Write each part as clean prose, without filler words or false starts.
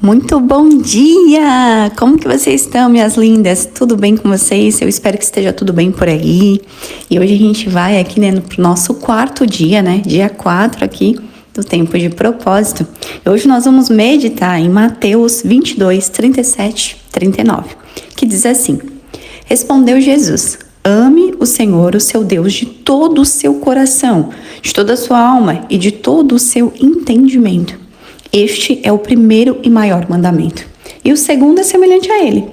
Muito bom dia! Como que vocês estão, minhas lindas? Tudo bem com vocês? Eu espero que esteja tudo bem por aí. E hoje a gente vai aqui, pro nosso quarto dia, Dia 4 aqui do tempo de propósito. E hoje nós vamos meditar em Mateus 22, 37, 39, que diz assim: Respondeu Jesus: Ame o Senhor, o seu Deus, de todo o seu coração, de toda a sua alma e de todo o seu entendimento. Este é o primeiro e maior mandamento. E o segundo é semelhante a ele: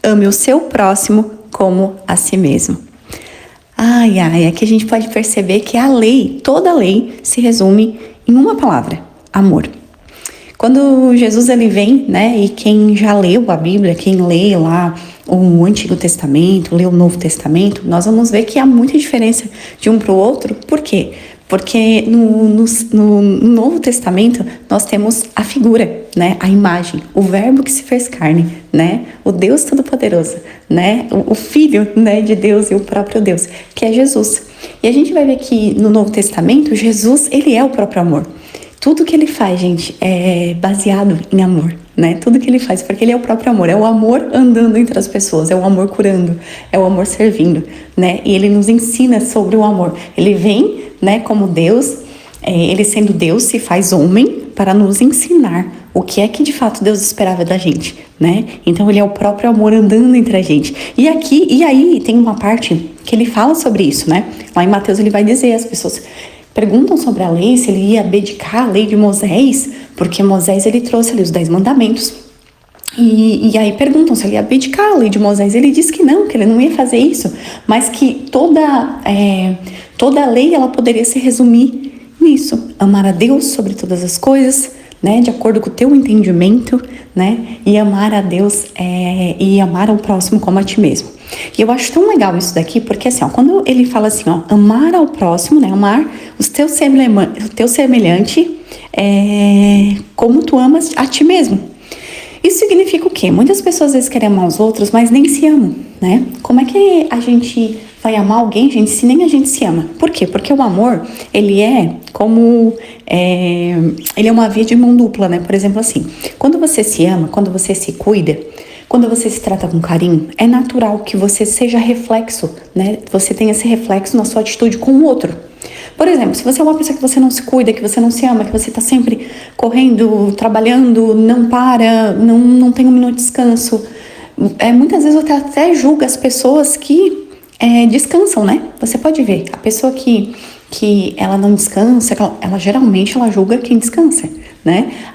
ame o seu próximo como a si mesmo. Aqui a gente pode perceber que a lei, toda a lei, se resume em uma palavra: amor. Quando Jesus ele vem, e quem já leu a Bíblia, quem lê lá o Antigo Testamento, lê o Novo Testamento, nós vamos ver que há muita diferença de um para o outro. Por quê? Porque no Novo Testamento nós temos a figura, a imagem, o verbo que se fez carne, o Deus Todo-Poderoso, o Filho, de Deus e o próprio Deus, que é Jesus. E a gente vai ver que no Novo Testamento, Jesus, ele é o próprio amor. Tudo que ele faz, gente, é baseado em amor, Tudo que ele faz, porque ele é o próprio amor. É o amor andando entre as pessoas, é o amor curando, é o amor servindo, E ele nos ensina sobre o amor. Ele vem, como Deus, ele sendo Deus, se faz homem para nos ensinar o que é que de fato Deus esperava da gente, Então ele é o próprio amor andando entre a gente. E aí tem uma parte que ele fala sobre isso, Lá em Mateus ele vai dizer, as pessoas perguntam sobre a lei, se ele ia abdicar a lei de Moisés, porque Moisés ele trouxe ali os 10 mandamentos. E aí perguntam se ele ia abdicar a lei de Moisés. Ele diz que ele não ia fazer isso, mas que toda a lei ela poderia se resumir nisso: amar a Deus sobre todas as coisas, de acordo com o teu entendimento, e amar a Deus e amar ao próximo como a ti mesmo. E eu acho tão legal isso daqui, porque assim, quando ele fala assim, amar ao próximo, amar o teu semelhante como tu amas a ti mesmo. Isso significa o quê? Muitas pessoas às vezes querem amar os outros, mas nem se amam, Como é que a gente vai amar alguém, gente, se nem a gente se ama? Por quê? Porque o amor, ele é ele é uma via de mão dupla, Por exemplo, assim, quando você se ama, quando você se cuida, quando você se trata com carinho, é natural que você seja reflexo, Você tenha esse reflexo na sua atitude com o outro. Por exemplo, se você é uma pessoa que você não se cuida, que você não se ama, que você está sempre correndo, trabalhando, não para, não tem um minuto de descanso, muitas vezes você até julga as pessoas que descansam, Você pode ver, a pessoa que ela não descansa, ela geralmente julga quem descansa,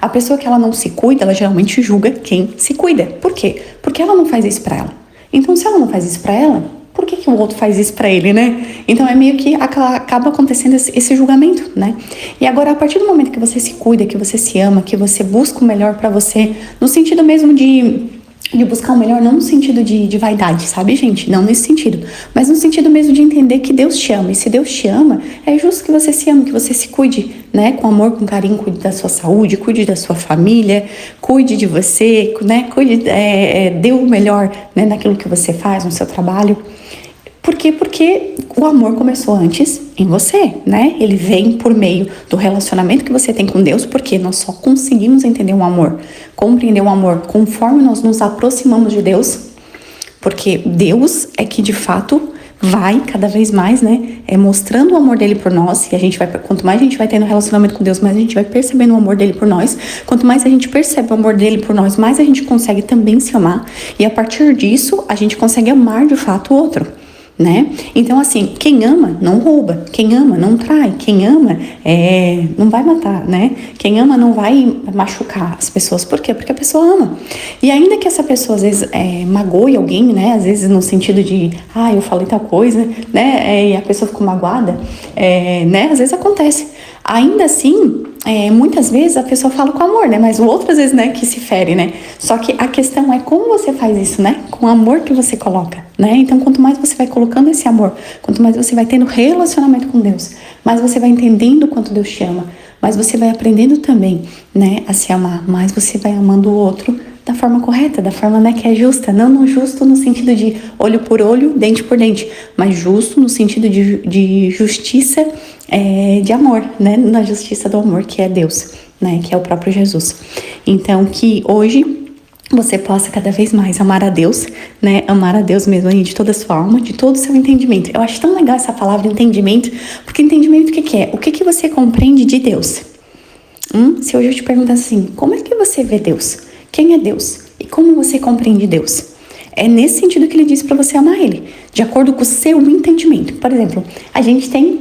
A pessoa que ela não se cuida, ela geralmente julga quem se cuida. Por quê? Porque ela não faz isso pra ela. Então, se ela não faz isso pra ela, por que o outro faz isso pra ele, Então, é meio que acaba acontecendo esse julgamento, E agora, a partir do momento que você se cuida, que você se ama, que você busca o melhor pra você, no sentido mesmo de buscar o melhor, não no sentido de vaidade, sabe, gente? Não nesse sentido, mas no sentido mesmo de entender que Deus te ama. E se Deus te ama, é justo que você se ame, que você se cuide, com amor, com carinho, cuide da sua saúde, cuide da sua família, cuide de você, cuide, dê o melhor, naquilo que você faz, no seu trabalho. Por quê? Porque o amor começou antes em você, Ele vem por meio do relacionamento que você tem com Deus, porque nós só conseguimos entender o amor, compreender o amor conforme nós nos aproximamos de Deus, porque Deus é que de fato vai cada vez mais, mostrando o amor dele por nós. E quanto mais a gente vai tendo relacionamento com Deus, mais a gente vai percebendo o amor dele por nós. Quanto mais a gente percebe o amor dele por nós, mais a gente consegue também se amar. E a partir disso, a gente consegue amar de fato o outro. Então, assim, quem ama não rouba, quem ama não trai, quem ama não vai matar, Quem ama não vai machucar as pessoas. Por quê? Porque a pessoa ama. E ainda que essa pessoa, às vezes, magoe alguém, Às vezes no sentido de, eu falei tal coisa, E a pessoa ficou magoada, Às vezes acontece. Ainda assim, muitas vezes a pessoa fala com amor, Mas o outro, às vezes, que se fere, Só que a questão é como você faz isso, Com o amor que você coloca, Então, quanto mais você vai colocando esse amor, quanto mais você vai tendo relacionamento com Deus, mais você vai entendendo o quanto Deus te ama, mais você vai aprendendo também, a se amar, mais você vai amando o outro da forma correta, da forma que é justa, não justo no sentido de olho por olho, dente por dente, mas justo no sentido de justiça, de amor, na justiça do amor, que é Deus. né, que é o próprio Jesus. Então, que hoje você possa cada vez mais amar a Deus, né? Amar a Deus mesmo aí de toda a sua alma, de todo o seu entendimento. Eu acho tão legal essa palavra entendimento, porque entendimento o que que é? O que que você compreende de Deus? Se hoje eu te perguntar assim, como é que você vê Deus? Quem é Deus? E como você compreende Deus? É nesse sentido que ele diz para você amar ele, de acordo com o seu entendimento. Por exemplo, a gente tem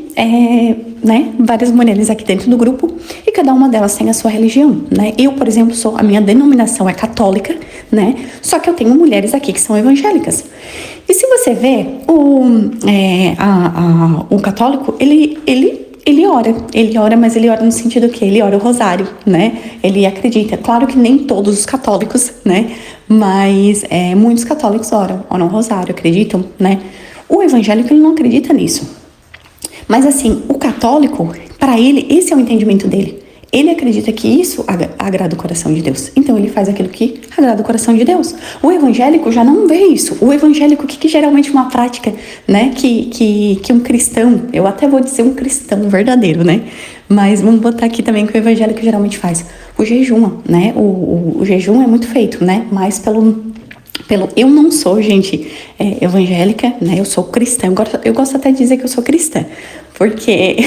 várias mulheres aqui dentro do grupo e cada uma delas tem a sua religião, né? Eu, por exemplo, a minha denominação é católica, né? Só que eu tenho mulheres aqui que são evangélicas. E se você vê, o católico, ele ora, mas ele ora no sentido que ele ora o rosário, né? Ele acredita, claro que nem todos os católicos, né? Mas muitos católicos oram o rosário, acreditam, né? O evangélico, ele não acredita nisso. Mas assim, o católico, para ele, esse é o entendimento dele. Ele acredita que isso agrada o coração de Deus. Então ele faz aquilo que agrada o coração de Deus. O evangélico já não vê isso. O evangélico, o que geralmente é uma prática, né? Que um cristão, eu até vou dizer um cristão verdadeiro, né? Mas vamos botar aqui também que o evangélico geralmente faz. O jejum, né? O jejum é muito feito, né? Mas pelo eu não sou, gente, evangélica, né? Eu sou cristã. Eu gosto até de dizer que eu sou cristã, porque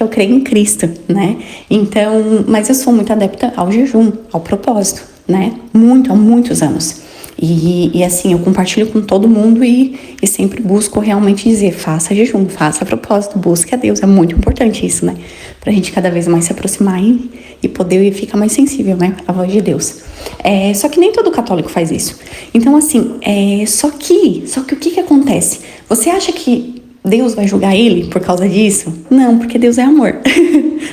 eu creio em Cristo, né? Então, mas eu sou muito adepta ao jejum, ao propósito, né? Há muitos anos. E assim, eu compartilho com todo mundo e sempre busco realmente dizer, faça jejum, faça propósito, busque a Deus. É muito importante isso, né? Pra gente cada vez mais se aproximar e poder ficar mais sensível, né? À voz de Deus. Só que nem todo católico faz isso. Então, assim, só que o que acontece? Você acha que Deus vai julgar ele por causa disso? Não, porque Deus é amor,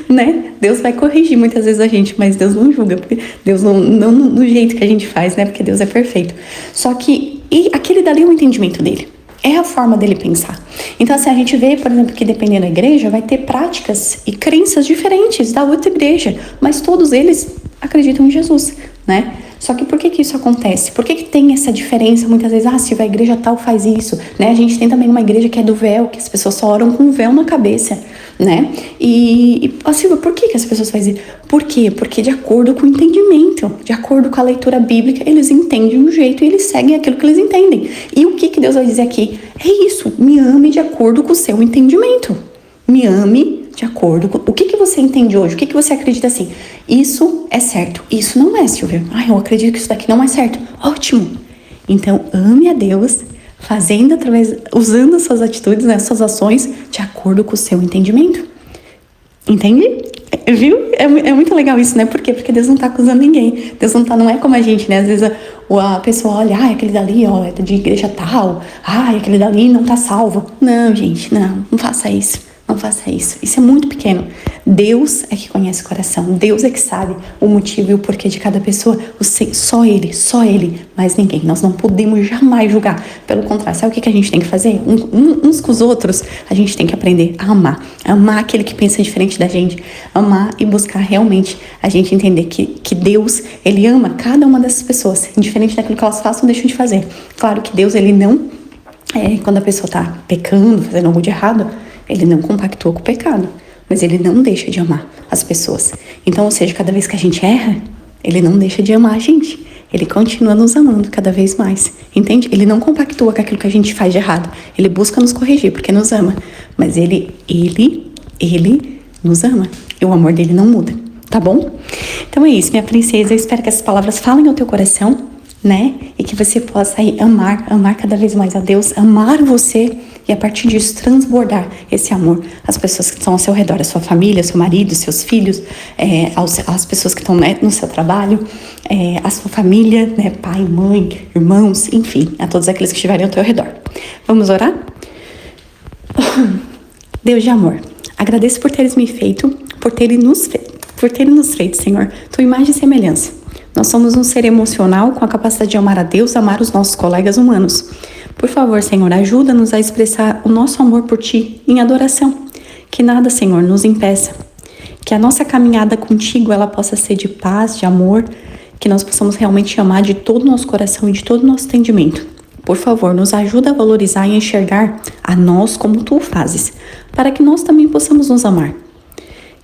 né? Deus vai corrigir muitas vezes a gente, mas Deus não julga, porque Deus não do jeito que a gente faz, né? Porque Deus é perfeito. Só que aquele dali é o entendimento dele. É a forma dele pensar. Então, assim, a gente vê, por exemplo, que dependendo da igreja, vai ter práticas e crenças diferentes da outra igreja, mas todos eles acreditam em Jesus, né? Só que por que isso acontece? Por que tem essa diferença? Muitas vezes, se a igreja tal faz isso, né? A gente tem também uma igreja que é do véu, que as pessoas só oram com o véu na cabeça, né? Silvia, por que as pessoas fazem isso? Por quê? Porque de acordo com o entendimento, de acordo com a leitura bíblica, eles entendem um jeito e eles seguem aquilo que eles entendem. E o que Deus vai dizer aqui? É isso, me ame de acordo com o seu entendimento. Me ame de acordo com... O que você entende hoje? O que você acredita assim? Isso é certo. Isso não é, Silvia. Eu acredito que isso daqui não é certo. Ótimo. Então, ame a Deus, usando as suas atitudes, né, suas ações, de acordo com o seu entendimento. Entende? Viu? É muito legal isso, né? Por quê? Porque Deus não tá acusando ninguém. Deus não é como a gente, né? Às vezes a pessoa olha, aquele dali, é de igreja tal. Aquele dali não tá salvo. Não, gente, não faça isso. Não faça isso. Isso é muito pequeno. Deus é que conhece o coração. Deus é que sabe o motivo e o porquê de cada pessoa. Só Ele, mais ninguém. Nós não podemos jamais julgar. Pelo contrário, sabe o que a gente tem que fazer? Uns com os outros, a gente tem que aprender a amar. Amar aquele que pensa diferente da gente. Amar e buscar realmente a gente entender que Deus, Ele ama cada uma dessas pessoas, indiferente daquilo que elas façam ou deixam de fazer. Claro que Deus, Ele não... quando a pessoa tá pecando, fazendo algo de errado, Ele não compactua com o pecado, mas Ele não deixa de amar as pessoas. Então, ou seja, cada vez que a gente erra, Ele não deixa de amar a gente. Ele continua nos amando cada vez mais, entende? Ele não compactua com aquilo que a gente faz de errado. Ele busca nos corrigir, porque nos ama. Mas Ele nos ama. E o amor dele não muda, tá bom? Então é isso, minha princesa. Eu espero que essas palavras falem ao teu coração, né? E que você possa aí amar cada vez mais a Deus, amar você e a partir disso transbordar esse amor às pessoas que estão ao seu redor, a sua família, seu marido, seus filhos, às pessoas que estão, né, no seu trabalho, a sua família, né, pai, mãe, irmãos, enfim, a todos aqueles que estiverem ao teu redor. Vamos orar? Deus de amor, agradeço por teres me feito, por terem nos feito, Senhor, tua imagem e semelhança. Nós somos um ser emocional com a capacidade de amar a Deus, amar os nossos colegas humanos. Por favor, Senhor, ajuda-nos a expressar o nosso amor por Ti em adoração. Que nada, Senhor, nos impeça. Que a nossa caminhada contigo, ela possa ser de paz, de amor, que nós possamos realmente amar de todo o nosso coração e de todo o nosso entendimento. Por favor, nos ajuda a valorizar e enxergar a nós como Tu o fazes, para que nós também possamos nos amar.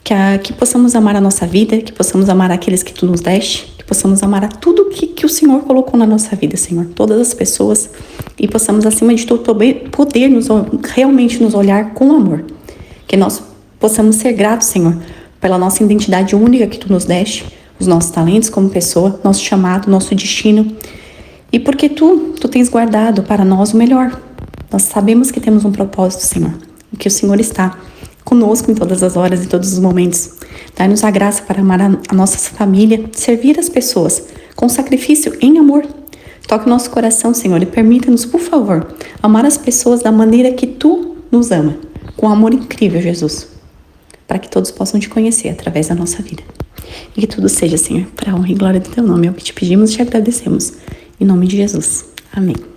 Que possamos amar a nossa vida, que possamos amar aqueles que Tu nos deste, que possamos amar a tudo que o Senhor colocou na nossa vida, Senhor, todas as pessoas, e possamos, acima de tudo, poder realmente nos olhar com amor. Que nós possamos ser gratos, Senhor, pela nossa identidade única que Tu nos deste, os nossos talentos como pessoa, nosso chamado, nosso destino, e porque Tu tens guardado para nós o melhor. Nós sabemos que temos um propósito, Senhor, e que o Senhor está conosco em todas as horas e todos os momentos. Dá-nos a graça para amar a nossa família, servir as pessoas com sacrifício em amor. Toque o nosso coração, Senhor, e permita-nos, por favor, amar as pessoas da maneira que Tu nos ama, com amor incrível, Jesus, para que todos possam Te conhecer através da nossa vida. E que tudo seja, Senhor, para a honra e glória do Teu nome. É o que Te pedimos e Te agradecemos. Em nome de Jesus. Amém.